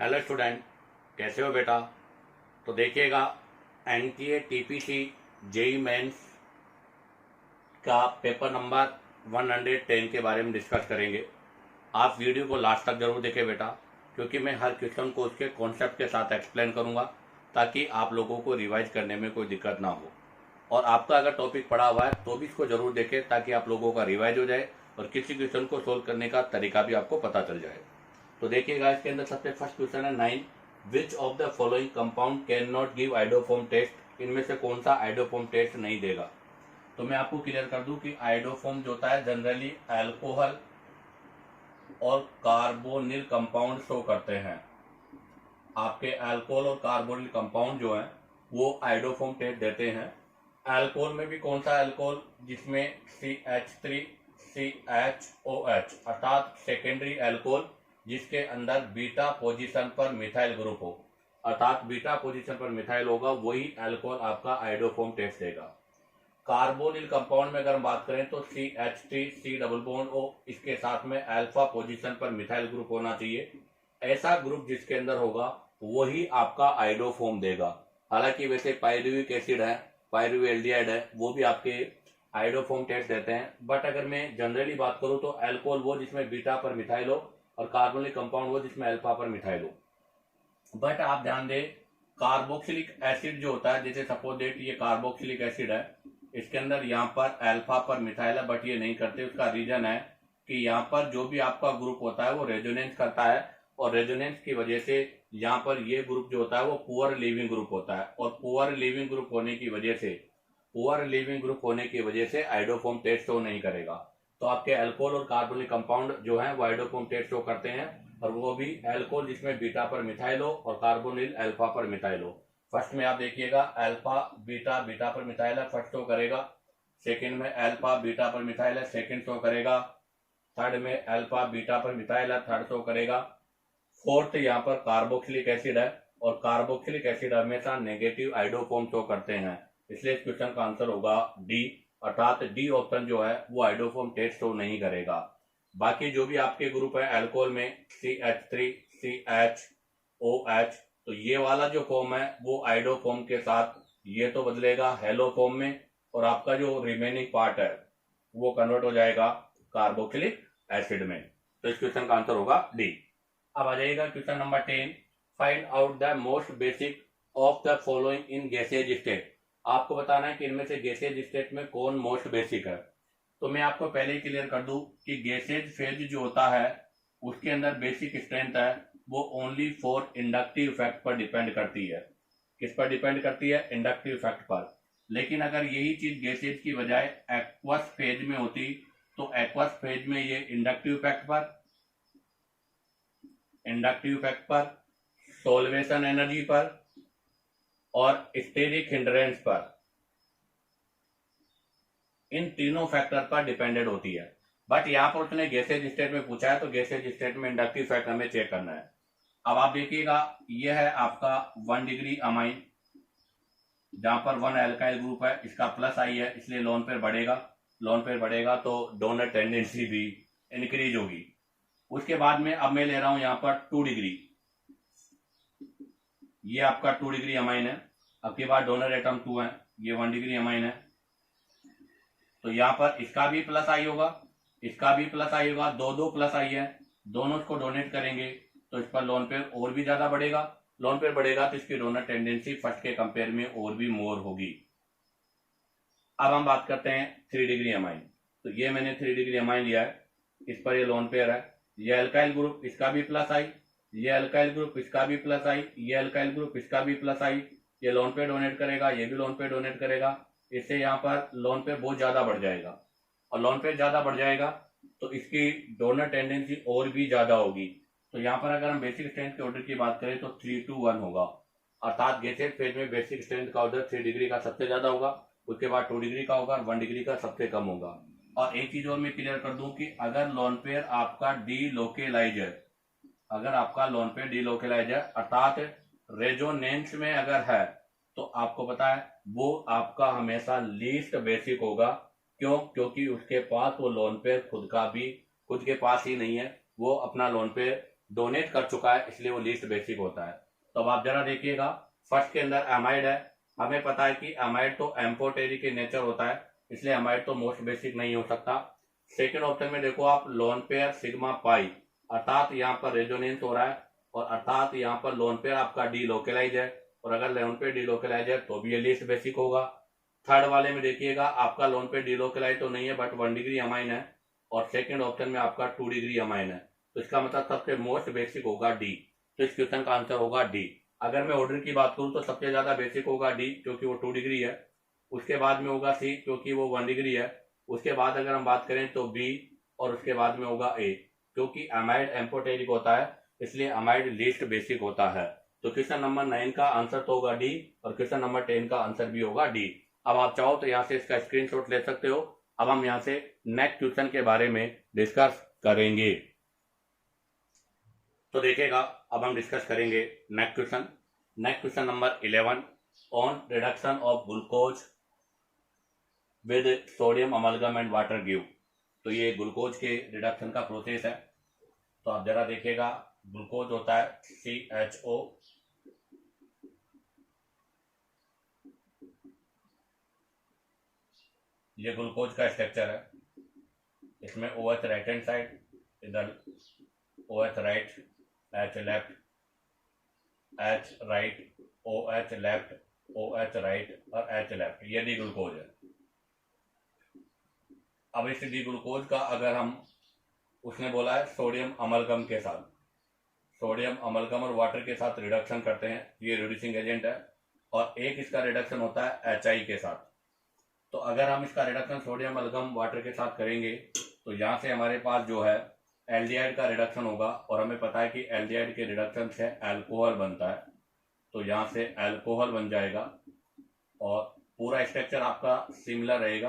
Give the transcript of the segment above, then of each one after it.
Hello student, कैसे हो बेटा। तो देखिएगा, एनटीए टीपीसी जेई मेंस का पेपर नंबर 110 के बारे में डिस्कस करेंगे। आप वीडियो को लास्ट तक जरूर देखें बेटा, क्योंकि मैं हर क्वेश्चन को उसके कॉन्सेप्ट के साथ एक्सप्लेन करूंगा ताकि आप लोगों को रिवाइज करने में कोई दिक्कत ना हो। और आपका अगर टॉपिक पढ़ा हुआ है तो भी इसको जरूर देखें ताकि आप लोगों का रिवाइज हो जाए और किसी क्वेश्चन को सोल्व करने का तरीका भी आपको पता चल जाए। तो देखिएगा, इसके अंदर सबसे फर्स्ट क्वेश्चन है 9, which of the following compound can not give iodoform test. इनमें से कौन सा आइडोफॉर्म टेस्ट नहीं देगा। तो मैं आपको क्लियर कर दूं कि आइडोफॉर्म जो होता है जनरली अल्कोहल और कार्बोनिल कंपाउंड शो करते हैं। आपके अल्कोहल और कार्बोनिल कंपाउंड जो है वो आइडोफॉर्म टेस्ट देते हैं। अल्कोहल में भी कौन सा अल्कोहल, जिसमें CH3CHOH अर्थात सेकेंडरी अल्कोहल, जिसके अंदर बीटा पोजीशन पर मिथाइल ग्रुप हो, अर्थात बीटा पोजीशन पर मिथाइल होगा, वही अल्कोहल आपका आइडोफॉर्म टेस्ट देगा। कार्बोनिल कंपाउंड में अगर हम बात करें तो CH3C डबल बॉन्ड O, इसके साथ में अल्फा पोजीशन पर मिथाइल ग्रुप होना चाहिए। ऐसा ग्रुप जिसके अंदर होगा वही आपका आइडोफॉर्म देगा। हालांकि वैसे पायरुविक एसिड है, पायरुवेल्डिहाइड है, वो भी आपके आइडोफॉर्म टेस्ट देते हैं। बट अगर मैं जनरली बात करूं तो अल्कोहल वो जिसमें बीटा पर मिथाइल हो और कार्बोनिल कंपाउंड वो जिसमें अल्फा पर मिथाइल हो। बट आप ध्यान दें, कार्बोक्सिलिक एसिड जो होता है, जैसे सपोज डेट ये कार्बोक्सिलिक एसिड है, इसके अंदर यहाँ पर अल्फा पर मिथाइल है, बट ये नहीं करते। उसका रीजन है कि यहाँ पर जो भी आपका ग्रुप होता है वो रेजोनेंस करता है, और रेजोनेंस की वजह से यहाँ पर ये ग्रुप जो होता है वो पुअर लीविंग ग्रुप होता है, और पुअर लीविंग ग्रुप होने की वजह से आइडोफॉर्म टेस्ट शो नहीं करेगा। तो आपके अल्कोहल और कार्बोनिल कंपाउंड जो है वो आइडोफॉर्म टेस्ट शो करते हैं, और वो भी अल्कोहल जिसमें बीटा पर मिथाइल हो और कार्बोनिल अल्फा पर मिथाइल हो। फर्स्ट में आप देखिएगा अल्फा बीटा बीटा पर मिथाइल है, फर्स्ट शो करेगा। सेकंड में अल्फा बीटा पर मिथाइल है, सेकंड शो करेगा। थर्ड में अल्फा बीटा पर मिथाइल है, थर्ड शो करेगा। फोर्थ यहाँ पर कार्बोक्सिलिक एसिड है, और कार्बोक्सिलिक एसिड हमेशा नेगेटिव आइडोफॉर्म शो करते हैं, इसलिए इस क्वेश्चन का आंसर होगा डी, अर्थात डी ऑप्शन जो है वो आइडोफॉर्म टेस्ट शो नहीं करेगा। बाकी जो भी आपके ग्रुप है अल्कोहल में CH3CHOH, तो ये वाला जो फॉर्म है वो आइडोफॉर्म के साथ ये तो बदलेगा हेलो फॉर्म में, और आपका जो रिमेनिंग पार्ट है वो कन्वर्ट हो जाएगा कार्बोक्सिलिक एसिड में। तो इस क्वेश्चन का आंसर होगा डी। अब आ जाएगा question number 10, find out the most basic of the following in gases state. आपको बताना है कि इनमें से गैसेज स्टेट में कौन मोस्ट बेसिक है। तो मैं आपको पहले ही क्लियर कर दूं कि गैसेज फेज जो होता है उसके अंदर बेसिक स्ट्रेंथ है वो ओनली फॉर इंडक्टिव इफेक्ट पर डिपेंड करती है। किस पर डिपेंड करती है? इंडक्टिव इफेक्ट पर। लेकिन अगर यही चीज गैसेज की बजाय एक्वस फेज में होती तो एक्वस फेज में ये इंडक्टिव इफेक्ट पर, सोल्वेशन एनर्जी पर और स्टेरिक हिंड्रेंस पर, इन तीनों फैक्टर पर डिपेंडेंट होती है। बट यहाँ पर उसने गैसेज स्टेट में पूछा है तो गैसेज स्टेट में इंडक्टिव इफेक्ट हमें चेक करना है। अब आप देखिएगा, यह है आपका 1 डिग्री अमाइन, जहां पर 1 एल्काइल ग्रुप है, इसका प्लस आई है इसलिए लोन पेयर बढ़ेगा तो डोनर टेंडेंसी भी इंक्रीज होगी। उसके बाद में अब मैं ले रहा हूं यहां पर 2 डिग्री, ये आपका 2 डिग्री अमाइन है। अब के बाद डोनर एटम 2 है, ये 1 डिग्री अमाइन है, तो यहाँ पर इसका भी प्लस आई होगा, दो प्लस आई है, दोनों को डोनेट करेंगे तो इस पर लोन पेयर और भी ज्यादा बढ़ेगा। तो इसकी डोनर टेंडेंसी फर्स्ट के कंपेयर में और भी मोर होगी। अब हम बात करते हैं 3 डिग्री अमाइन। तो ये मैंने 3 डिग्री अमाइन लिया है, इस पर ये लोन पेयर है, ये अल्काइल ग्रुप, इसका भी प्लस आई, ये अल्काइल ग्रुप, इसका भी प्लस आई, ये अल्काइल ग्रुप, इसका भी प्लस आई, ये लोन पेयर डोनेट करेगा, ये भी लोन पेयर डोनेट करेगा, इससे यहाँ पर लोन पेयर बहुत ज्यादा बढ़ जाएगा, और लोन पेयर ज्यादा बढ़ जाएगा तो इसकी डोनर टेंडेंसी और भी ज्यादा होगी। तो यहाँ पर अगर हम बेसिक स्ट्रेंथ के ऑर्डर की बात करें तो 3 to 1 होगा, अर्थात गैसेज फेज में बेसिक स्ट्रेंथ का ऑर्डर 3 डिग्री का सबसे ज्यादा होगा, उसके बाद 2 डिग्री का होगा, 1 डिग्री का सबसे कम होगा। और एक चीज और मैं क्लियर कर दूं कि अगर लोन पेयर आपका डीलोकेलाइज है, अर्थात रेजोनेंस में अगर है, तो आपको पता है वो आपका हमेशा लीस्ट बेसिक होगा। क्यों? क्योंकि उसके पास वो लोन पेयर खुद के पास ही नहीं है, वो अपना लोन पेयर डोनेट कर चुका है, इसलिए वो लीस्ट बेसिक होता है। तो अब आप जरा देखिएगा, फर्स्ट के अंदर एमाइड है, हमें पता है कि एमाइड तो एम्फोटेरी के नेचर होता है, इसलिए एमाइड तो मोस्ट बेसिक नहीं हो सकता। सेकेंड ऑप्शन में देखो आप, लोन पेयर सिग्मा पाई, अर्थात यहाँ पर रेजोनेंस हो रहा है, और अर्थात यहाँ पर लोन पेयर आपका डी लोकेलाइज है, और अगर लोन पेयर डी लोकेलाइज है तो भी ये लीस्ट बेसिक होगा। थर्ड वाले में देखिएगा, आपका लोन पेयर डी लोकेलाइज तो नहीं है बट 1 डिग्री अमाइन है, और सेकेंड ऑप्शन में आपका 2 डिग्री अमाइन है, तो इसका मतलब सबसे मोस्ट बेसिक होगा डी। तो इस क्वेश्चन का आंसर होगा डी। अगर मैं ऑर्डर की बात करूं तो सबसे ज्यादा बेसिक होगा डी, क्योंकि वो 2 डिग्री है, उसके बाद में होगा सी क्योंकि वो 1 डिग्री है, उसके बाद अगर हम बात करें तो बी, और उसके बाद में होगा ए, क्योंकि अमाइड एम्फोटेरिक होता है, इसलिए अमाइड लीस्ट बेसिक होता है। तो क्वेश्चन नंबर 9 का आंसर तो होगा डी, और क्वेश्चन नंबर 10 का आंसर भी होगा डी। अब आप चाहो तो यहाँ से इसका स्क्रीनशॉट ले सकते हो। अब हम यहाँ से नेक्स्ट क्वेश्चन के बारे में डिस्कस करेंगे। तो देखिएगा, अब हम डिस्कस करेंगे next question. Next question number 11, on reduction of glucose with sodium amalgam and water give. तो ये ग्लूकोज के रिडक्शन का प्रोसेस है। तो आप जरा देखिएगा, ग्लूकोज होता है CHO, ये ग्लूकोज का स्ट्रक्चर है, इसमें OH राइट हैंड साइड, इधर OH right, H left, H right, OH left, OH right और H लेफ्ट, ये डी ग्लूकोज है। अब इस डी ग्लूकोज का अगर हम, उसने बोला है सोडियम अमलगम के साथ, सोडियम अमलगम और वाटर के साथ रिडक्शन करते हैं, ये रिड्यूसिंग एजेंट है, और एक इसका रिडक्शन होता है HI के साथ। तो अगर हम इसका रिडक्शन सोडियम अमलगम वाटर के साथ करेंगे तो यहाँ से हमारे पास जो है एल्डिहाइड का रिडक्शन होगा, और हमें पता है कि एल्डिहाइड के रिडक्शन से अल्कोहल बनता है, तो यहाँ से अल्कोहल बन जाएगा, और पूरा स्ट्रक्चर आपका सिमिलर रहेगा,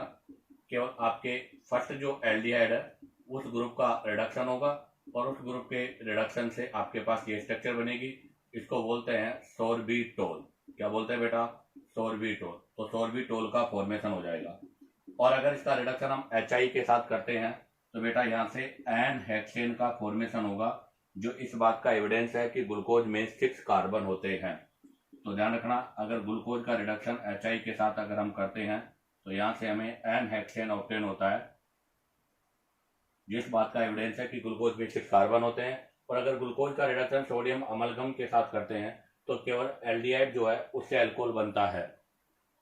केवल आपके फर्स्ट जो एल्डिहाइड है उस ग्रुप का रिडक्शन होगा, और उस ग्रुप के रिडक्शन से आपके पास ये स्ट्रक्चर बनेगी। इसको बोलते हैं सोर्बिटोल। क्या बोलते हैं बेटा? सोर्बिटोल। तो सोर्बिटोल का फॉर्मेशन हो जाएगा। और अगर इसका रिडक्शन हम HI के साथ करते हैं तो बेटा यहाँ से एन हेक्सेन का फॉर्मेशन होगा, जो इस बात का एविडेंस है कि ग्लूकोज में 6 कार्बन होते हैं। तो ध्यान रखना, अगर ग्लूकोज का रिडक्शन HI के साथ अगर हम करते हैं तो यहाँ से हमें एन हेक्सेन ऑब्टेन होता है, जिस बात का एविडेंस है कि ग्लूकोज में 6 कार्बन होते हैं। और अगर ग्लूकोज का रिडक्शन सोडियम अमलगम के साथ करते हैं तो केवल एल्डिहाइड जो है उससे अल्कोहल बनता है।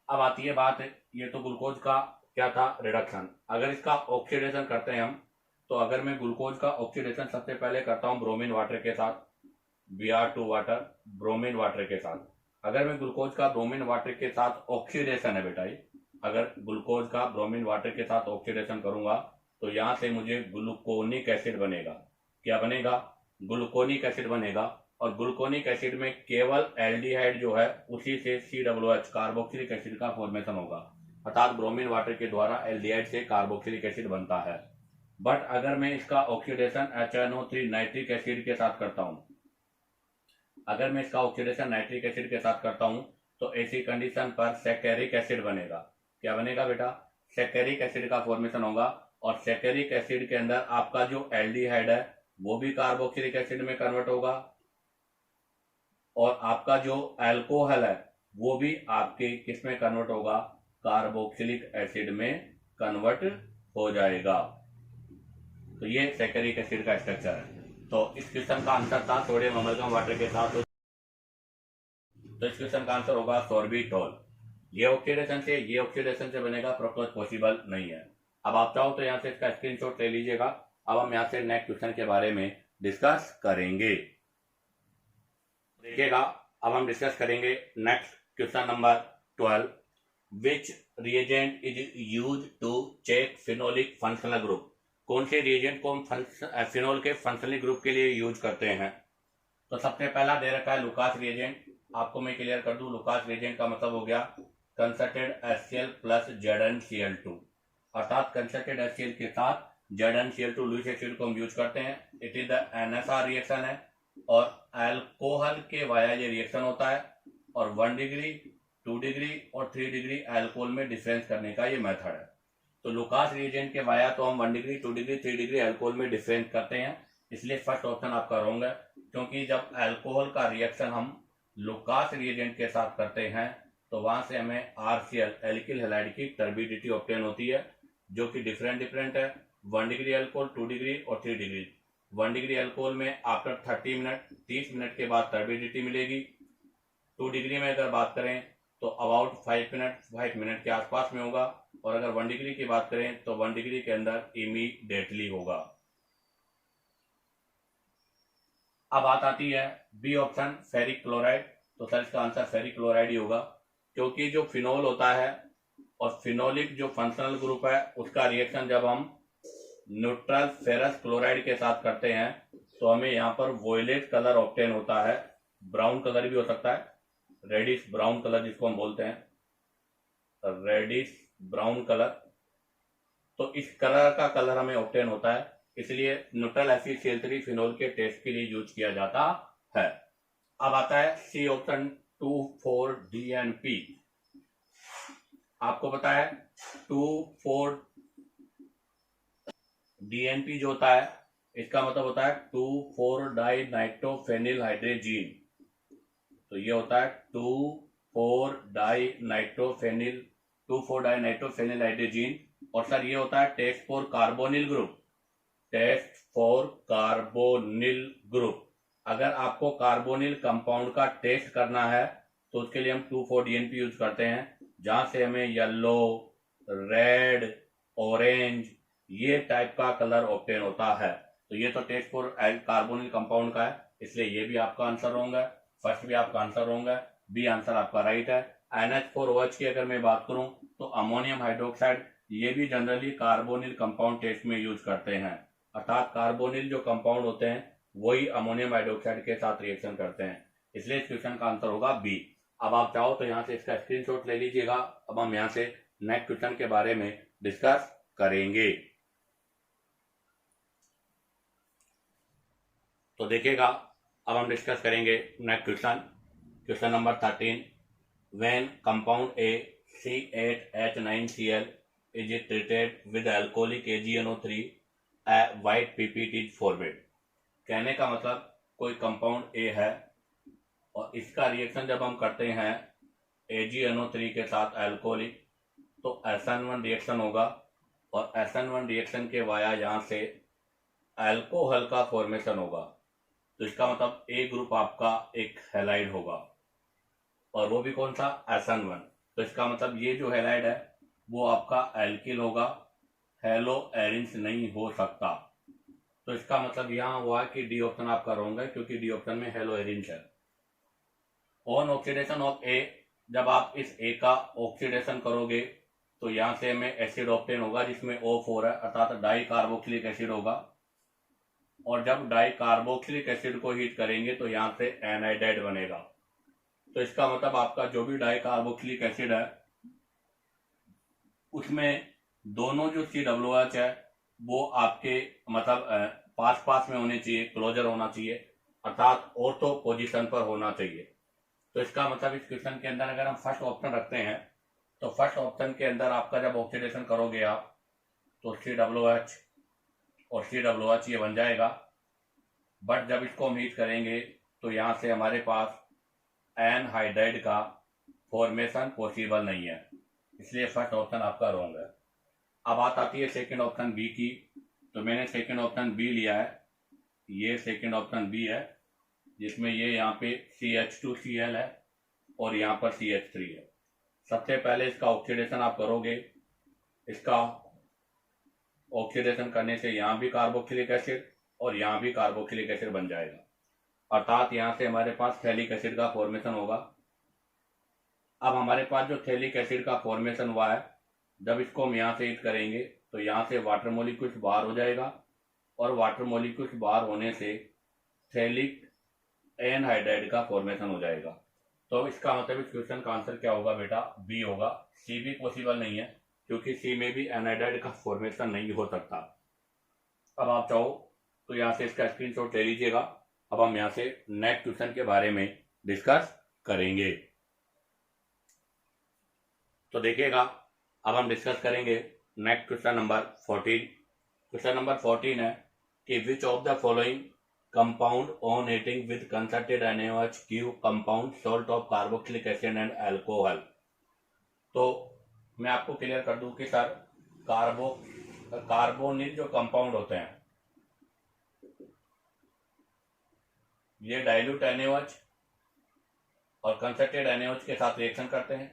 अब आती है बात, ये तो ग्लूकोज का क्या था? रिडक्शन। अगर इसका ऑक्सीडेशन करते हैं हम, तो अगर मैं ग्लूकोज का ऑक्सीडेशन सबसे पहले करता हूं ब्रोमीन वाटर के साथ, Br2 वाटर ब्रोमीन वाटर के साथ। अगर मैं ग्लूकोज का ब्रोमीन वाटर के साथ ऑक्सीडेशन है बेटा, ये अगर ग्लूकोज का ब्रोमीन वाटर के साथ ऑक्सीडेशन करूंगा तो यहां से मुझे ग्लूकोनिक एसिड बनेगा। क्या बनेगा? ग्लूकोनिक एसिड बनेगा, और ग्लूकोनिक एसिड में केवल एल्डिहाइड जो है उसी से COOH कार्बोक्सिलिक एसिड का फॉर्मेशन होगा, अर्थात ब्रोमीन वाटर के द्वारा एल्डिहाइड से कार्बोक्सिलिक एसिड बनता है। बट अगर मैं इसका ऑक्सीडेशन HNO3 नाइट्रिक एसिड के साथ करता हूं, अगर मैं इसका ऑक्सीडेशन नाइट्रिक एसिड के साथ करता हूं तो ऐसी कंडीशन पर सैकेरिक एसिड बनेगा। क्या बनेगा बेटा? सैकेरिक एसिड का फॉर्मेशन होगा, और सैकेरिक एसिड के अंदर आपका जो एल्डिहाइड है वो भी कार्बोक्सिलिक एसिड में कन्वर्ट होगा, और आपका जो अल्कोहल है वो भी आपके किस में कन्वर्ट होगा? कार्बोक्सिलिक एसिड में कन्वर्ट हो जाएगा। तो ये सैकेरिक एसिड का स्ट्रक्चर है। तो इस क्वेश्चन का आंसर था सोडियम अमलगम वाटर के साथ, तो इस क्वेश्चन का आंसर होगा सोर्बिटोल। ये ऑक्सीडेशन से बनेगा, प्रोपोज पॉसिबल नहीं है। अब आप चाहो तो यहाँ से इसका स्क्रीनशॉट ले लीजिएगा। अब हम यहाँ से नेक्स्ट क्वेश्चन के बारे में डिस्कस करेंगे। देखिएगा, अब हम डिस्कस करेंगे next question number 12, which reagent is use to check phenolic functional group. कौन से रिएजेंट को हम फिनोल के फंक्शनल ग्रुप के लिए यूज करते हैं? तो सबसे पहला दे रखा है लुकास रिएजेंट। आपको मैं क्लियर कर दूं, लुकास रिएजेंट का मतलब हो गया कंसर्टेड HCl प्लस ZnCl2, अर्थात कंसर्टेड HCl के साथ ZnCl2 लुईस एसिड को हम यूज करते हैं। It is the NSR reaction है, और अल्कोहल के वाया ये रिएक्शन होता है, और 1 डिग्री 2 डिग्री और 3 डिग्री अल्कोहल में डिफरेंस करने का ये मेथड है। तो लुकास रिएजेंट के वाया तो हम 1 डिग्री 2 डिग्री 3 डिग्री अल्कोहल में डिफरेंस करते हैं, इसलिए फर्स्ट ऑप्शन आपका रॉन्ग है। क्योंकि जब अल्कोहल का रिएक्शन हम लुकास रिएजेंट के साथ करते हैं तो वहां से हमें आरसीएल एल्किल हैलाइड की टर्बिडिटी ऑब्टेन होती है, जो कि डिफरेंट डिफरेंट है। 1 डिग्री अल्कोहल, 2 डिग्री और 3 डिग्री। 1 डिग्री अल्कोहल में आफ्टर 30 मिनट के बाद टर्बिडिटी मिलेगी। 2 डिग्री में अगर बात करें तो अबाउट 5 मिनट के आसपास में होगा, और अगर 1 डिग्री की बात करें तो 1 डिग्री के अंदर इमीडिएटली होगा। अब बात आती है बी ऑप्शन फेरिक क्लोराइड। तो सर इसका आंसर फेरिक क्लोराइड ही होगा, क्योंकि जो फिनोल होता है और फिनोलिक जो फंक्शनल ग्रुप है उसका रिएक्शन जब हम न्यूट्रल फेरस क्लोराइड के साथ करते हैं तो हमें यहाँ पर वोयलेट कलर ऑब्टेन होता है। ब्राउन कलर भी हो सकता है, रेडिश ब्राउन कलर जिसको हम बोलते हैं, रेडिश ब्राउन कलर। तो इस कलर का कलर हमें ऑब्टेन होता है, इसलिए न्यूट्रल एसिड फिनोल के टेस्ट के लिए यूज किया जाता है। अब आता है सी ऑप्शन 2,4-DNP। आपको पता है 2,4-DNP जो होता है इसका मतलब होता है 2,4-डाइनाइट्रोफेनिल तो ये होता है 2,4-डाइनाइट्रोफेनिल और सर ये होता है टेस्ट फॉर कार्बोनिल ग्रुप। अगर आपको कार्बोनिल कंपाउंड का टेस्ट करना है तो उसके लिए हम 2,4-DNP यूज करते हैं, जहां से हमें येलो, रेड, ऑरेंज ये टाइप का कलर ऑब्टेन होता है। तो ये तो टेस्ट फॉर कार्बोनिल कंपाउंड का है, इसलिए ये भी आपका आंसर रॉन्ग है। फर्स्ट भी आपका आंसर रॉन्ग है, बी आंसर आपका राइट है। NH4OH की अगर मैं बात करूं तो अमोनियम हाइड्रोक्साइड ये भी जनरली कार्बोनिल कंपाउंड टेस्ट में यूज करते हैं, अर्थात कार्बोनिल जो कंपाउंड होते हैं वही अमोनियम हाइड्रोक्साइड के साथ रिएक्शन करते हैं, इसलिए इस क्वेश्चन का आंसर होगा बी। अब आप चाहो तो यहाँ से इसका स्क्रीनशॉट ले लीजिएगा। अब हम यहाँ से नेक्स्ट क्वेश्चन के बारे में डिस्कस करेंगे। तो देखिएगा, अब हम डिस्कस करेंगे next question number 13। When compound A C8H9Cl is treated with alcoholic AgNO3 a white PPT is formed। कहने का मतलब कोई कंपाउंड A है और इसका रिएक्शन जब हम करते हैं AgNO3 के साथ अल्कोहलिक तो SN1 रिएक्शन होगा, और SN1 रिएक्शन के वाया यहाँ से अल्कोहल का फॉर्मेशन होगा। तो इसका मतलब ए ग्रुप आपका एक हैलाइड होगा, और वो भी कौन सा, SN1। तो इसका मतलब ये जो हैलाइड है वो आपका एल्किल होगा, हेलो एरिंस नहीं हो सकता। तो इसका मतलब यहाँ हुआ कि डी ऑप्शन आपका रॉन्ग है, क्योंकि डी ऑप्शन में हेलो एरिंस है। ऑन ऑक्सीडेशन ऑफ ए, जब आप इस ए का ऑक्सीडेशन करोगे तो यहाँ से हमें एसिड ऑब्टेन होगा जिसमें O4 है, अर्थात डाई कार्बोक्सिलिक एसिड होगा। और जब डाई कार्बोक्सिलिक एसिड को हीट करेंगे तो यहाँ से एनाइडाइड बनेगा। तो इसका मतलब आपका जो भी डाई कार्बोक्सिलिक एसिड है उसमें दोनों जो COOH है वो आपके मतलब पास में होने चाहिए, क्लोजर होना चाहिए, अर्थात ऑर्थो पोजीशन पर होना चाहिए। तो इसका मतलब इस क्वेश्चन के अंदर अगर हम फर्स्ट ऑप्शन रखते हैं तो फर्स्ट ऑप्शन के अंदर आपका जब ऑक्सीडेशन करोगे आप तो COOH और COOH ये बन जाएगा, बट जब इसको हम हीट करेंगे तो यहाँ से हमारे पास एनहाइड्राइड का फॉर्मेशन पॉसिबल नहीं है, इसलिए फर्स्ट ऑप्शन आपका रॉन्ग है। अब बात आती है सेकंड ऑप्शन बी की। तो मैंने सेकंड ऑप्शन बी लिया है, ये सेकंड ऑप्शन बी है जिसमें ये यहाँ पे CH2Cl है और यहाँ पर CH3 है। सबसे पहले इसका ऑक्सीडेशन आप करोगे, इसका ऑक्सीडेशन करने से यहाँ भी कार्बोक्सिलिक एसिड और यहाँ भी कार्बोक्सिलिक एसिड बन जाएगा, अर्थात यहाँ से हमारे पास थैलिक एसिड का फॉर्मेशन होगा। अब हमारे पास जो थैलिक एसिड का फॉर्मेशन हुआ है, जब इसको हम यहाँ से हीट करेंगे तो यहाँ से वाटर मॉलिक्यूल्स बाहर हो जाएगा, और वाटर मॉलिक्यूल्स बाहर होने से थैलिक एनहाइड्राइड का फॉर्मेशन हो जाएगा। तो इसका मतलब इस क्वेश्चन का आंसर क्या होगा बेटा, बी होगा। सी भी पॉसिबल नहीं है, क्योंकि सी में भी एनहाइड्राइड का फॉर्मेशन नहीं हो सकता। अब आप चाहो तो यहाँ से इसका स्क्रीनशॉट ले लीजिएगा। अब हम यहाँ से नेक्स्ट क्वेश्चन के बारे में डिस्कस करेंगे। तो देखिएगा, अब हम डिस्कस करेंगे next question number 14। Question number 14 है कि विच of the following compound on heating with concerted NaOH give compound salt of carboxylic acid and alcohol। तो मैं आपको क्लियर कर दूं कि सर कार्बोनिल जो कंपाउंड होते हैं ये डाइल्यूट NaOH और कंसंट्रेटेड NaOH के साथ रिएक्शन करते हैं।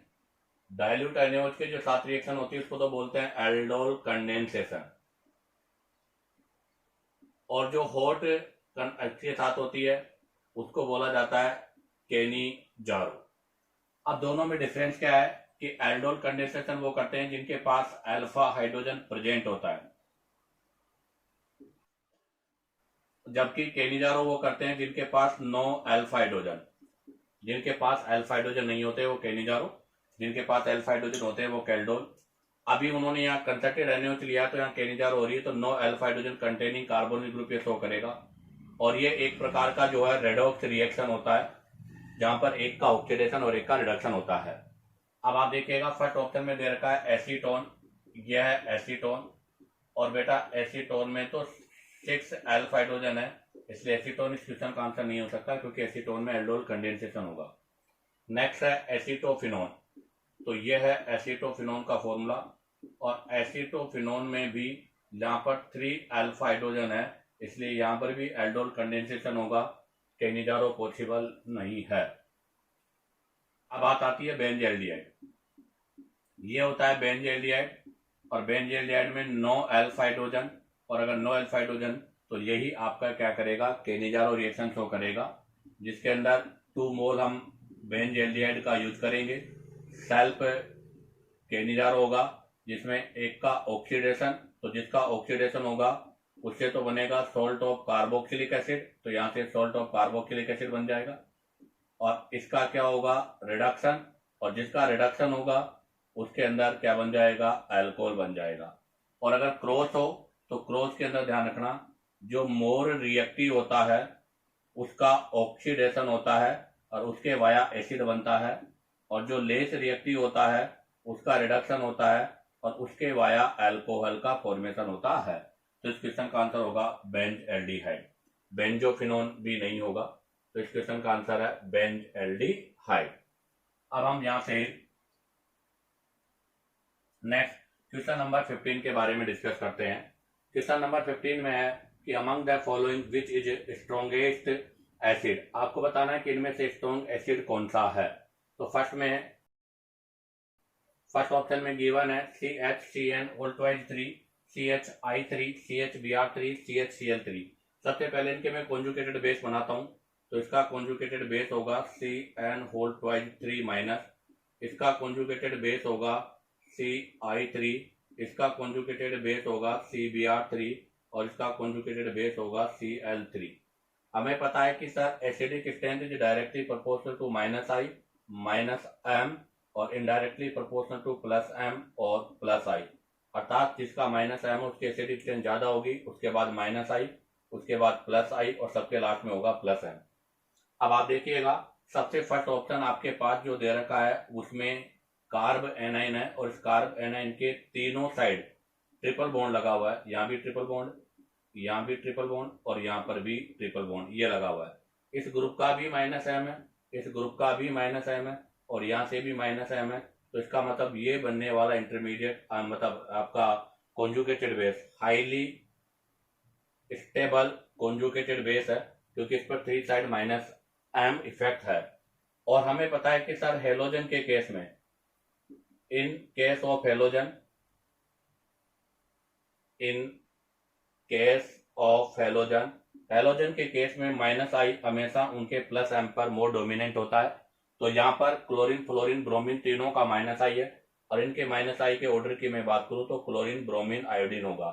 डाइल्यूट NaOH के जो साथ रिएक्शन होती है उसको तो बोलते हैं एल्डोल कंडेंसेशन, और जो हॉट के साथ होती है उसको बोला जाता है केनिजारो। अब दोनों में डिफरेंस क्या है कि एल्डोल कंडेंसेशन वो करते हैं जिनके पास अल्फा हाइड्रोजन प्रेजेंट होता है, जबकि केनिजारो वो करते हैं जिनके पास नो अल्फा हाइड्रोजन। जिनके पास अल्फा हाइड्रोजन नहीं होते वो केनिजारो, जिनके पास अल्फा हाइड्रोजन होते हैं वो केल्डोल। अभी उन्होंने यहाँ कंसंट्रेटेड NaOH लिया तो यहाँ केनिजारो हो रही है, तो no alpha hydrogen containing carbonyl group ये शो करेगा। और ये एक प्रकार का जो है रेडॉक्स रिएक्शन होता है जहां पर एक का ऑक्सीडेशन और एक का रिडक्शन होता है। अब आप देखिएगा फर्स्ट ऑप्शन में दे रखा है एसीटोन, यह है एसीटोन, और बेटा एसीटोन में तो 6 अल्फा हाइड्रोजन है, इसलिए एसीटोन इस क्वेश्चन का आंसर नहीं हो सकता क्योंकि एसीटोन में एल्डोल कंडेंसेशन होगा। नेक्स्ट है एसीटोफिनोन, तो यह है एसीटोफिनोन का फॉर्मूला, और एसीटोफिनोन में भी जहां पर 3 अल्फा हाइड्रोजन है इसलिए यहां पर भी एल्डोल कंडेंसेशन होगा, केनिजारो पॉसिबल नहीं है। अब बात आती है बेंजल्डिहाइड, ये होता है बेंजल्डिहाइड, और बेंजल्डिहाइड में नो अल्फा हाइड्रोजन, और अगर नो अल्फा हाइड्रोजन तो यही आपका क्या करेगा केनिजारो रिएक्शन शो करेगा, जिसके अंदर 2 मोल हम बेंजल्डिहाइड का यूज करेंगे। सेल्फ केनिजारो होगा जिसमें एक का ऑक्सीडेशन, तो जिसका ऑक्सीडेशन होगा उससे तो बनेगा सॉल्ट ऑफ कार्बोक्सिलिक एसिड, तो यहां से सॉल्ट ऑफ कार्बोक्सिलिक एसिड बन जाएगा। और इसका क्या होगा रिडक्शन, और जिसका रिडक्शन होगा उसके अंदर क्या बन जाएगा अल्कोहल बन जाएगा। और अगर क्रॉस हो तो क्रॉस के अंदर ध्यान रखना जो मोर रिएक्टिव होता है उसका ऑक्सीडेशन होता है और उसके वाया एसिड बनता है, और जो लेस रिएक्टिव होता है उसका रिडक्शन होता है और उसके वाया अल्कोहल का फॉर्मेशन होता है। तो इस क्वेश्चन का आंसर होगा बेंजल्डिहाइड, बेंजोफिनोन भी नहीं होगा, तो इस क्वेश्चन का आंसर है बेंजल्डिहाइड। अब हम यहां से नेक्स्ट क्वेश्चन नंबर 15 के बारे में डिस्कस करते हैं। क्वेश्चन नंबर 15 में है कि among the following which is strongest acid, आपको बताना है कि इनमें से स्ट्रॉन्ग एसिड कौन सा है। तो फर्स्ट ऑप्शन में गिवन है CHCN2 CHI3 CHBr3 CHCl3। सबसे पहले इनके मैं कॉन्जुगेटेड बेस बनाता हूं, तो इसका कॉन्जुगेटेड बेस होगा CN2 माइनस, इसका कॉन्जुगेटेड बेस होगा CI3, इसका कॉन्जुगेटेड बेस होगा CBr3 और इसका कॉन्जुगेटेड बेस होगा Cl3। हमें पता है कि sir acidic strength is directly proportional to -I -M और इनडायरेक्टली प्रोपोर्शनल टू +M और +I, अर्थात जिसका -M उसकी एसिडिक स्ट्रेंथ ज्यादा होगी, उसके बाद -I, उसके बाद +I और सबके लास्ट में होगा +M। अब आप देखिएगा सबसे फर्स्ट ऑप्शन आपके पास जो दे रखा है उसमें कार्ब एनाइन है, और इस कार्ब एनाइन के तीनों साइड ट्रिपल बॉन्ड लगा हुआ है, यहाँ भी ट्रिपल बॉन्ड, यहाँ भी ट्रिपल बॉन्ड और यहाँ पर भी ट्रिपल बॉन्ड ये लगा हुआ है। इस ग्रुप का भी -M है, इस ग्रुप का भी -M है और यहाँ से भी -M है, तो इसका मतलब ये बनने वाला इंटरमीडिएट मतलब आपका conjugated base highly stable conjugated base है, क्योंकि इस पर 3 साइड -M इफेक्ट है। और हमें पता है कि सर हेलोजन के केस में, in case of halogen, in case of halogen, halogen के केस में -I हमेशा उनके +M पर मोर डोमिनेंट होता है। तो यहाँ पर क्लोरीन फ्लोरीन ब्रोमीन तीनों का -I है, और इनके -I के ऑर्डर की मैं बात करूं तो क्लोरीन ब्रोमीन आयोडीन होगा।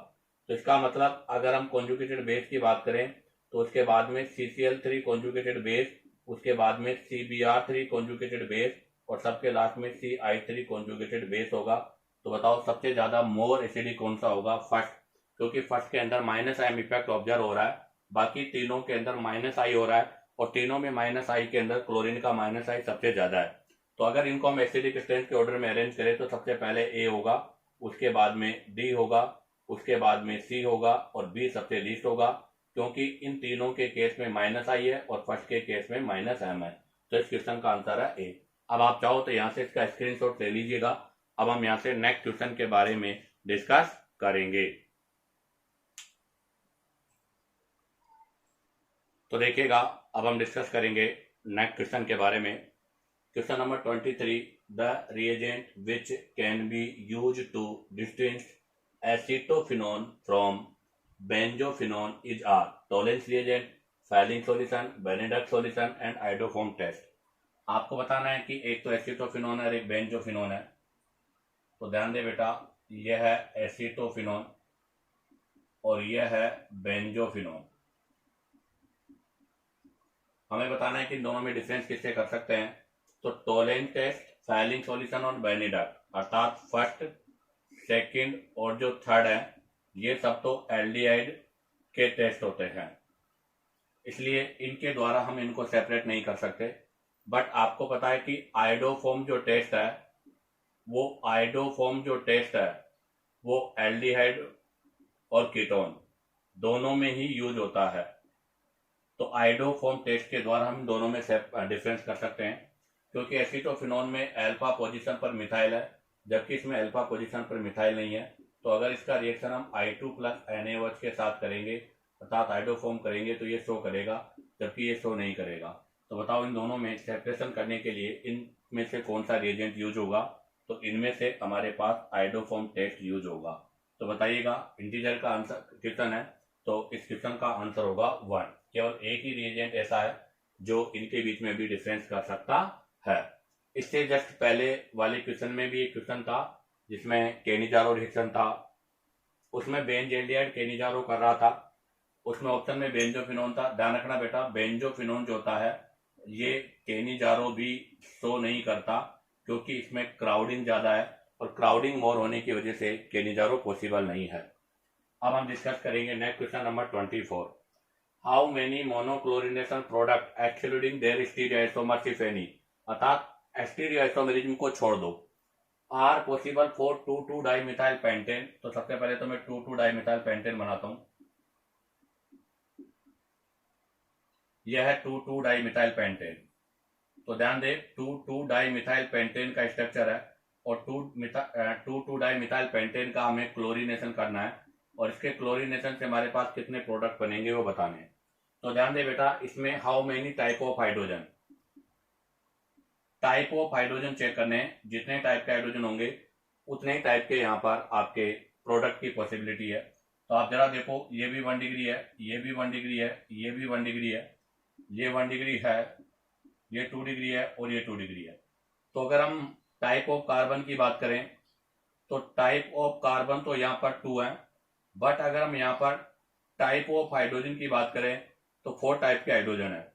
तो इसका मतलब अगर हम कॉन्जुगेटेड बेस की बात करें तो उसके बाद में CCl3 कॉन्जुगेटेड बेस, उसके बाद में CBr3 कॉन्जुगेटेड बेस और सबके लास्ट में CI3 कॉन्जुगेटेड बेस होगा। तो बताओ सबसे ज्यादा मोर एसिडिक कौन सा होगा? फर्स्ट, क्योंकि फर्स्ट के अंदर -M इफेक्ट ऑब्जर्व हो रहा है, बाकी तीनों के अंदर -I हो रहा है, और तीनों में -I के अंदर क्लोरीन का -I सबसे ज्यादा है। तो अगर इनको हम एसिडिक स्ट्रेंथ के ऑर्डर में अरेंज करें तो सबसे पहले A होगा, उसके बाद में D होगा, उसके बाद में C होगा और B सबसे लीस्ट होगा। क्योंकि इन तीनों के केस में माइनस आई है और फर्स्ट के केस में माइनस एम है। तो इस क्वेश्चन का आंसर है ए। अब आप चाहो तो यहां से इसका स्क्रीनशॉट ले लीजिएगा। अब हम यहां से नेक्स्ट क्वेश्चन के बारे में डिस्कस करेंगे। तो देखिएगा, अब हम डिस्कस करेंगे नेक्स्ट क्वेश्चन के बारे में। Question number 23, the reagent which can be use to distinguish acetophenone from benzophenone is are Tollens reagent, Fehling solution, Benedict solution and iodoform test. आपको बताना है कि एक तो एसिटोफिनोन है और एक बेंजोफिनोन है। तो ध्यान दे बेटा, यह है एसिटोफिनोन और यह है बेंजोफिनोन। हमें बताना है कि इन दोनों में डिफरेंस किससे कर सकते हैं। तो टोलेंस टेस्ट, फैलिंग सॉल्यूशन और बेनेडिक्ट, अर्थात फर्स्ट, सेकंड और जो थर्ड है, ये सब तो एल्डिहाइड के टेस्ट होते हैं, इसलिए इनके द्वारा हम इनको सेपरेट नहीं कर सकते। बट आपको पता है कि आइडोफोम जो टेस्ट है वो एल्डिहाइड और कीटोन दोनों में ही यूज होता है। तो आइडोफोम टेस्ट के द्वारा हम दोनों में डिफरेंस कर सकते हैं, क्योंकि एसिटोफिनोन में अल्फा पोजीशन पर मिथाइल है, जबकि इसमें अल्फा पोजीशन पर मिथाइल नहीं है। तो अगर इसका रिएक्शन हम I2 प्लस NaOH के साथ करेंगे, अर्थात आइडोफोम करेंगे, तो ये शो करेगा, जबकि ये शो नहीं करेगा। तो बताओ इन दोनों में सेपरेशन करने के लिए इनमें से कौन सा रिएजेंट यूज होगा। तो इनमें से हमारे पास आइडोफोम टेस्ट यूज होगा। तो बताइएगा, इंटीजर का आंसर क्वेश्चन है, तो इस क्वेश्चन का आंसर होगा 1। केवल एक ही रिएजेंट ऐसा है जो इनके बीच में भी डिफरेंस कर सकता है। इससे जस्ट पहले वाले क्वेश्चन में भी एक क्वेश्चन था जिसमें केनिजारो रिएक्शन था, उसमें बेंज एल्डिहाइड केनिजारो कर रहा था, उसमें ऑप्शन में बेंजोफिनोन था। ध्यान रखना बेटा, बेंजोफिनोन जो होता है ये केनिजारो भी शो नहीं करता, क्योंकि इसमें क्राउडिंग ज्यादा है और क्राउडिंग मोर होने की वजह से केनिजारो पॉसिबल नहीं है। अब हम डिस्कस करेंगे next question number 24। How many monochlorination product excluding their stereoisomers if any, अर्थात स्टीरियोआइसोमेरिज्म को छोड़ दो, are possible for 2,2 dimethyl pentane. तो सबसे पहले तो मैं 2,2 डाइमिथाइल पेंटेन बनाता हूं। यह है 2,2 डाइमिथाइल पेंटेन। तो ध्यान दे, 2,2 डाइमिथाइल पेंटेन का स्ट्रक्चर है और 2,2 डाइमिथाइल पेंटेन का हमें क्लोरीनेशन करना है, और इसके क्लोरीनेशन से हमारे पास कितने प्रोडक्ट बनेंगे वो बताने हैं। तो ध्यान दे बेटा, इसमें how many type of hydrogen, type of hydrogen check करने हैं। जितने टाइप के हाइड्रोजन होंगे उतने ही टाइप के यहाँ पर आपके प्रोडक्ट की पॉसिबिलिटी है। तो आप जरा देखो, ये भी 1 डिग्री है, ये भी 1 डिग्री है, ये भी 1 डिग्री है, ये 1 डिग्री है, ये 2 डिग्री है और ये 2 डिग्री है। तो अगर हम टाइप ऑफ कार्बन की बात करें तो टाइप ऑफ कार्बन तो यहाँ पर 2 है, बट अगर हम यहाँ पर टाइप ऑफ हाइड्रोजन की बात करें तो 4 टाइप के हाइड्रोजन है।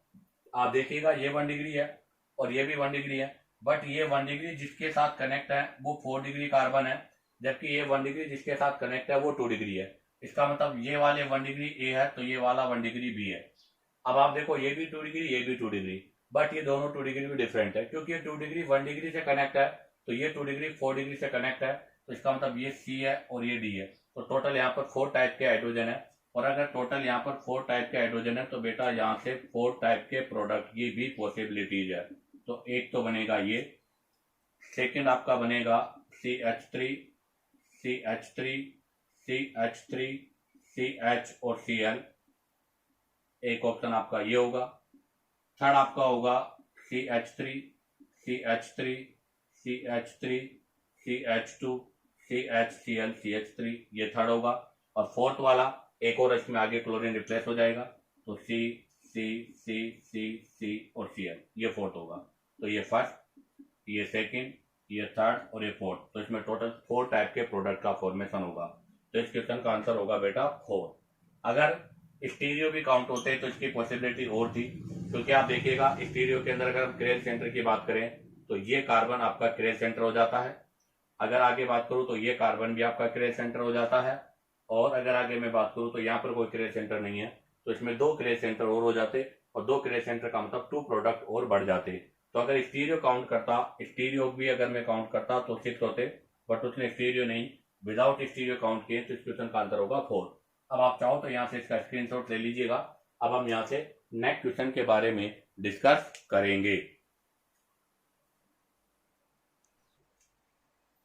आप देखिएगा, ये 1 डिग्री है और ये भी 1 डिग्री है, बट ये 1 डिग्री जिसके साथ कनेक्ट है वो 4 डिग्री कार्बन है, जबकि ये 1 डिग्री जिसके साथ कनेक्ट है वो 2 डिग्री है। इसका मतलब ये वाले 1 डिग्री ए है तो ये वाला 1 डिग्री बी है। अब आप देखो, ये भी 2 डिग्री, ये भी 2 डिग्री, बट ये दोनों 2 डिग्री भी डिफरेंट है, क्योंकि ये 2 डिग्री 1 डिग्री से कनेक्ट है, तो ये 2 डिग्री 4 डिग्री से कनेक्ट है। तो इसका मतलब ये सी है और ये डी है। तो टोटल यहाँ पर 4 टाइप के हाइड्रोजन है, और अगर टोटल यहाँ पर 4 टाइप के हाइड्रोजन है तो बेटा यहाँ से 4 टाइप के प्रोडक्ट की भी पॉसिबिलिटीज है। तो एक तो बनेगा ये, सेकंड आपका बनेगा CH3, CH3, CH3, CH और Cl, एक ऑप्शन आपका ये होगा। थर्ड आपका होगा CH3, CH3, CH3, CH2, CHCl, CH3, ये थर्ड होगा। और फोर्थ वाला एक और इसमें आगे क्लोरीन रिप्लेस हो जाएगा, तो C, C, C, C, C और Cl, ये फोर्थ होगा। तो ये फर्स्ट, ये सेकंड, ये थर्ड और ये फोर्थ, तो इसमें टोटल 4 टाइप के प्रोडक्ट का फॉर्मेशन होगा। तो इस क्वेश्चन का आंसर होगा बेटा 4। अगर स्टीरियो भी काउंट होते तो इसकी पॉसिबिलिटी और थी, क्योंकि आप देखिएगा स्टीरियो के अंदर अगर हम क्रेल सेंटर की बात करें तो ये कार्बन आपका क्रेल सेंटर हो जाता है। अगर आगे बात करूं तो ये कार्बन भी आपका क्रेल सेंटर हो जाता है, और अगर आगे मैं बात करूं तो यहाँ पर कोई क्रेल सेंटर नहीं है, तो इसमें 2 क्रेल सेंटर और हो जाते, और 2 क्रेल सेंटर का मतलब 2 प्रोडक्ट और बढ़ जाते। तो अगर स्टीरियो काउंट करता, स्टीरियो भी अगर मैं काउंट करता तो 6 होते, बट उसने स्टीरियो नहीं, विदाउट स्टीरियो काउंट किए, तो इस क्वेश्चन का आंसर होगा 4। अब आप चाहो तो यहाँ से इसका स्क्रीनशॉट ले लीजिएगा। अब हम यहाँ से नेक्स्ट क्वेश्चन के बारे में डिस्कस करेंगे।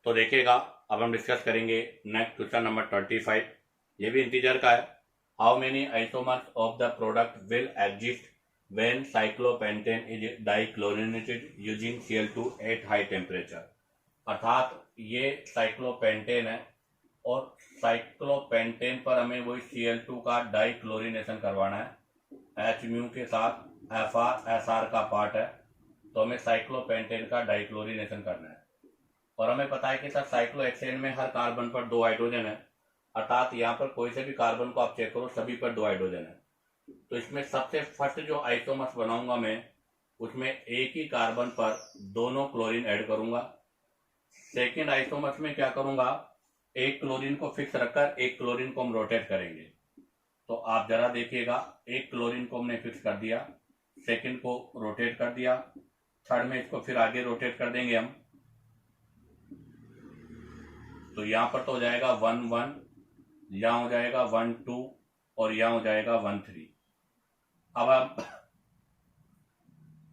तो देखिएगा, अब हम डिस्कस करेंगे नेक्स्ट क्वेश्चन नंबर 35। ये भी इंटीजर का है। How many isomers of the product will exist when cyclopentane is dichlorinated using Cl2 at high temperature. अर्थात ये साइक्लोपेंटेन है और साइक्लोपेंटेन पर हमें वही Cl2 का डाइक्लोरिनेशन करवाना है। H म्यू के साथ FR का पार्ट है, तो हमें साइक्लोपेंटेन का डाइक्लोरिनेशन करना है। और हमें पता है कि सर साइक्लोहेक्सेन में हर कार्बन पर 2 हाइड्रोजन है, अर्थात यहाँ पर कोई से भी कार्बन को आप चेक करो सभी पर 2 हाइड्रोजन है। तो इसमें सबसे फर्स्ट जो आइसोमर्स बनाऊंगा मैं, उसमें एक ही कार्बन पर दोनों क्लोरीन ऐड करूंगा। सेकेंड आइसोमर्स में क्या करूंगा, एक क्लोरीन को फिक्स रखकर एक क्लोरीन को हम रोटेट करेंगे। तो आप जरा देखिएगा, एक क्लोरीन को हमने फिक्स कर दिया, सेकेंड को रोटेट कर दिया, थर्ड में इसको फिर आगे रोटेट कर देंगे हम। तो यहां पर तो हो जाएगा 1 1, यहां हो जाएगा 1 2 और यहां हो जाएगा 1 3।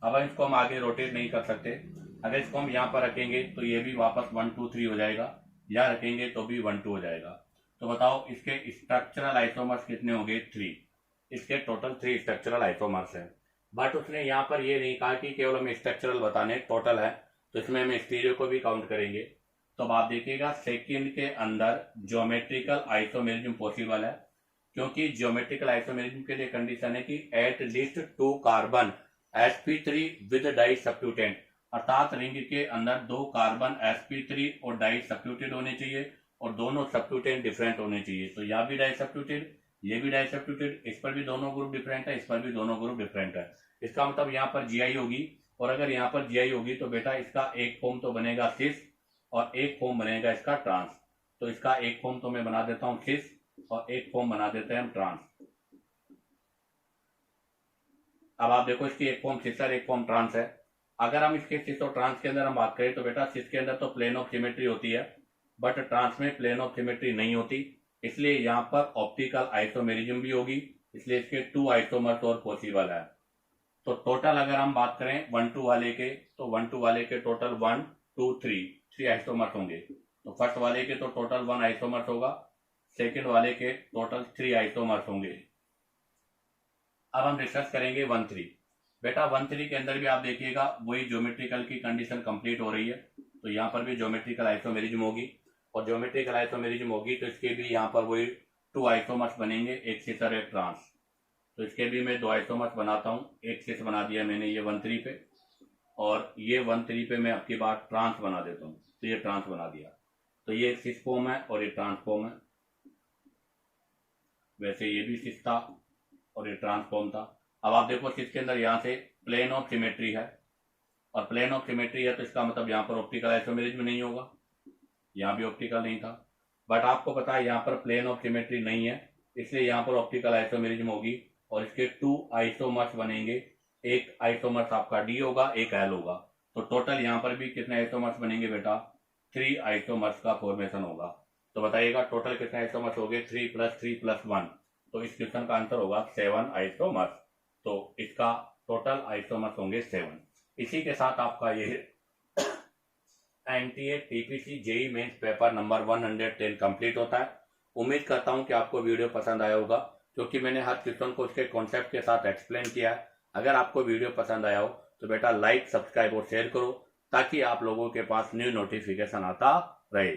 अब इसको हम आगे रोटेट नहीं कर सकते। अगर इसको हम यहां पर रखेंगे तो ये भी वापस 1 2 3 हो जाएगा, या रखेंगे तो भी 1 2 हो जाएगा। तो बताओ इसके स्ट्रक्चरल आइसोमर्स कितने होंगे, 3। इसके टोटल 3 स्ट्रक्चरल आइसोमर्स हैं। बट उसने यहाँ पर ये नहीं कहा कि केवल हमें स्ट्रक्चरल बताने, टोटल है, तो इसमें हम स्टीरियो को भी काउंट करेंगे। तो अब आप देखिएगा, सेकेंड के अंदर ज्योमेट्रिकल आइसोमेरिज्म पॉसिबल है, क्योंकि ज्योमेट्रिकल आइसोमेरिज्म के लिए कंडीशन है कि at least 2 carbon sp3 with di substituent, अर्थात रिंग के अंदर 2 कार्बन sp3 और डाई सब्स्टिट्यूटेड होने चाहिए और दोनों सब्स्टिट्यूटेंट डिफरेंट होने चाहिए। तो यहाँ भी डाई सब्स्टिट्यूटेड, ये भी डाई सब्स्टिट्यूटेड, इस पर भी दोनों ग्रुप डिफरेंट है, इस पर भी दोनों ग्रुप डिफरेंट है। इसका मतलब यहाँ पर GI होगी, और अगर यहाँ पर GI होगी तो बेटा इसका एक फॉर्म तो बनेगा सिस और एक फॉर्म बनेगा इसका ट्रांस। तो इसका एक फॉर्म तो मैं बना देता हूं सिस और एक फॉर्म बना देते हैं हम ट्रांस। अब आप देखो, इसकी एक फॉर्म सिस और एक फॉर्म ट्रांस है। अगर हम इसके सिस और ट्रांस के अंदर हम बात करें तो बेटा सिस के अंदर तो प्लेन ऑफ सिमेट्री होती है, बट ट्रांस में प्लेन ऑफ सिमेट्री नहीं होती, इसलिए यहाँ पर ऑप्टिकल आइसोमेरिज्म भी होगी, इसलिए इसके 2 आइसोमर्स और पॉसिबल है। तो टोटल अगर हम बात करें 1 2 वाले के, तो 1 2 वाले के टोटल 1 2 3 आइसोमर्स होंगे। तो फर्स्ट वाले के तो टोटल 1 आइसोमर्स होगा, सेकंड वाले के टोटल 3 आइसोमर्स होंगे। अब हम डिस्कस करेंगे 1 3। बेटा 1 3 के अंदर भी आप देखिएगा वही ज्योमेट्रिकल की कंडीशन कंप्लीट हो रही है, तो यहाँ पर भी ज्योमेट्रिकल आइसोमेरिज्म होगी, और ज्योमेट्रिकल आइसोमेरिज्म होगी तो इसके भी यहाँ पर वही 2 आइसोमर्स बनेंगे, एक सिस और एक ट्रांस। तो इसके भी मैं 2 आइसोमर्स बनाता हूँ, एक सिस बना दिया मैंने ये 1 3 पे, और ये 1 3 पे मैं आपकी बात ट्रांस बना देता हूँ, तो ये ट्रांस बना दिया। तो ये एक सिस फॉर्म है और ये ट्रांस फॉर्म है। वैसे ये भी सिस था और ये ट्रांस फॉर्म था। अब आप देखो सिस के अंदर यहाँ से प्लेन ऑफ सिमेट्री है, और प्लेन ऑफ सिमेट्री है तो इसका मतलब यहाँ पर ऑप्टिकल आइसोमेरिज्म नहीं होगा, यहाँ भी ऑप्टिकल नहीं था। बट आपको पता है यहाँ पर प्लेन ऑफ सिमेट्री नहीं है, इसलिए यहाँ पर ऑप्टिकल आइसोमेरिज्म होगी, और इसके 2 आइसोमर्स बनेंगे, एक आइसोमर्स आपका डी होगा, एक एल होगा। तो टोटल यहाँ पर भी कितने आइसोमर्स बनेंगे बेटा, 3 आइसोमर्स का फॉर्मेशन होगा। तो बताइएगा टोटल कितने आइसोमर्स हो गए, 3 + 3 + 1। तो इस क्वेश्चन का आंसर होगा 7 आइसोमर्स। तो इसका टोटल आइसोमर्स होंगे 7। इसी के साथ आपका ये NTA TPC JEE mains paper number 110 complete होता है। उम्मीद करता हूं कि आपको वीडियो पसंद आया होगा, क्योंकि मैंने हर क्वेश्चन को उसके कॉन्सेप्ट के साथ एक्सप्लेन किया है। अगर आपको वीडियो पसंद आया हो तो बेटा लाइक, सब्सक्राइब और शेयर करो, ताकि आप लोगों के पास न्यू नोटिफिकेशन आता रहे।